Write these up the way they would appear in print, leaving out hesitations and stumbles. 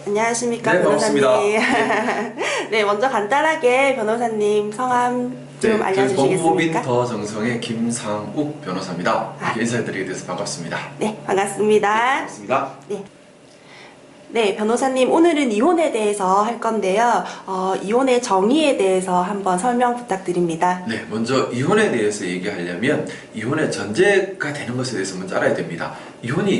안녕하십니까, 네, 변호사님. 반갑습니다. 네, 먼저 간단하게 변호사님 성함 좀 알려주시겠습니까? 법무법인 더 정성의 김상욱 변호사입니다. 이렇게 인사드리게 돼서 반갑습니다. 네, 반갑습니다. 반갑습니다. 네, 변호사님, 오늘은 이혼에 대해서 할 건데요. 이혼의 정의에 대해서 한번 설명 부탁드립니다. 네, 먼저 이혼에 대해서 얘기하려면 이혼의 전제가 되는 것에 대해서 먼저 알아야 됩니다.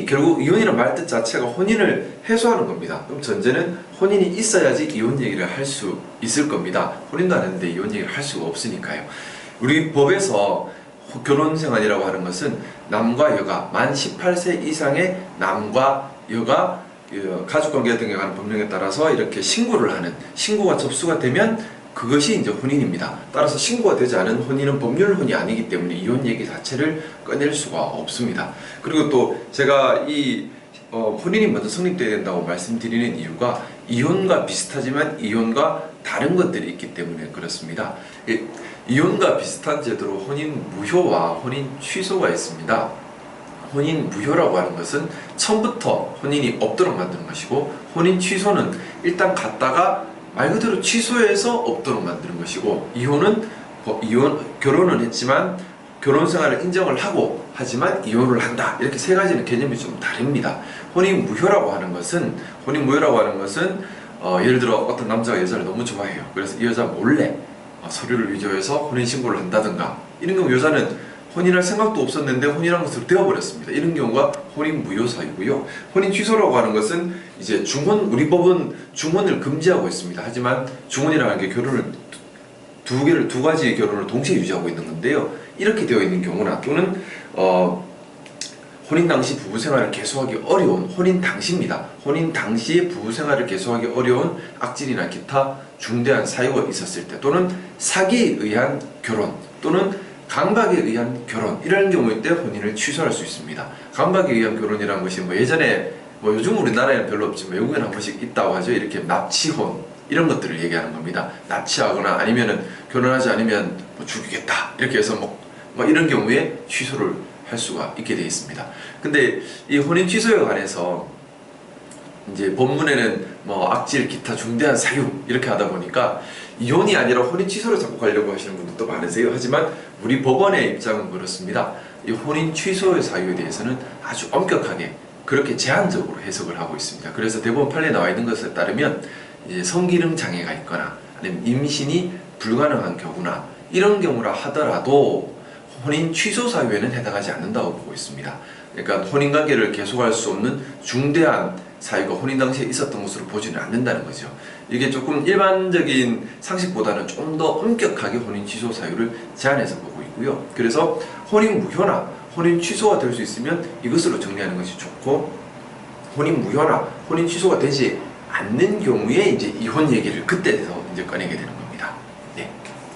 결국 이혼이라는 말뜻 자체가 혼인을 해소하는 겁니다. 그럼 전제는 혼인이 있어야지 이혼 얘기를 할 수 있을 겁니다. 혼인도 안 했는데 이혼 얘기를 할 수가 없으니까요. 우리 법에서 결혼생활이라고 하는 것은 남과 여가, 만 18세 이상의 남과 여가 가족관계 등에 관한 법령에 따라서 이렇게 신고를 하는, 신고가 접수가 되면 그것이 이제 혼인입니다. 따라서 신고가 되지 않은 혼인은 법률혼이 아니기 때문에 이혼 얘기 자체를 꺼낼 수가 없습니다. 그리고 또 제가 혼인이 먼저 성립돼야 된다고 말씀드리는 이유가 이혼과 비슷하지만 이혼과 다른 것들이 있기 때문에 그렇습니다. 이혼과 비슷한 제도로 혼인 무효와 혼인 취소가 있습니다. 혼인 무효라고 하는 것은 처음부터 혼인이 없도록 만드는 것이고, 혼인 취소는 일단 갔다가 말 그대로 취소해서 없도록 만드는 것이고, 결혼은 했지만 결혼 생활을 인정을 하고 하지만 이혼을 한다, 이렇게 세 가지는 개념이 좀 다릅니다. 혼인 무효라고 하는 것은 예를 들어 어떤 남자가 여자를 너무 좋아해요. 그래서 이 여자 몰래 서류를 위조해서 혼인 신고를 한다든가, 이런 경우 여자는 혼인할 생각도 없었는데 혼인한 것으로 되어버렸습니다. 이런 경우가 혼인 무효 사유고요. 혼인 취소라고 하는 것은 이제 우리 법은 중혼을 금지하고 있습니다. 하지만 중혼이라는 게 두 가지 결혼을 동시에 유지하고 있는 건데요. 이렇게 되어 있는 경우나 또는 혼인 당시 부부 생활을 계속하기 어려운, 혼인 당시입니다. 혼인 당시에 부부 생활을 계속하기 어려운 악질이나 기타 중대한 사유가 있었을 때, 또는 사기에 의한 결혼, 또는 강박에 의한 결혼, 이런 경우일 때 혼인을 취소할 수 있습니다. 강박에 의한 결혼이라는 것이 예전에 요즘 우리나라에는 별로 없지만 외국에는 한 번씩 있다고 하죠. 이렇게 납치혼, 이런 것들을 얘기하는 겁니다. 납치하거나 아니면은 결혼하지 않으면 죽이겠다, 이렇게 해서 이런 경우에 취소를 할 수가 있게 되어 있습니다. 근데 이 혼인 취소에 관해서 이제 법문에는 악질, 기타 중대한 사유 이렇게 하다 보니까 이혼이 아니라 혼인 취소를 자꾸 가려고 하시는 분들도 많으세요. 하지만 우리 법원의 입장은 그렇습니다. 이 혼인 취소의 사유에 대해서는 아주 엄격하게 그렇게 제한적으로 해석을 하고 있습니다. 그래서 대법원 판례에 나와 있는 것에 따르면 이제 성기능 장애가 있거나 아니면 임신이 불가능한 경우나 이런 경우라 하더라도 혼인 취소 사유에는 해당하지 않는다고 보고 있습니다. 그러니까 혼인관계를 계속할 수 없는 중대한 사유가 혼인 당시에 있었던 것으로 보지는 않는다는 거죠. 이게 조금 일반적인 상식보다는 좀 더 엄격하게 혼인 취소 사유를 제한해서 보고 있고요. 그래서 혼인 무효나 혼인 취소가 될 수 있으면 이것으로 정리하는 것이 좋고, 혼인 무효나 혼인 취소가 되지 않는 경우에 이제 이혼 얘기를 그때서 이제 꺼내게 되는 거죠.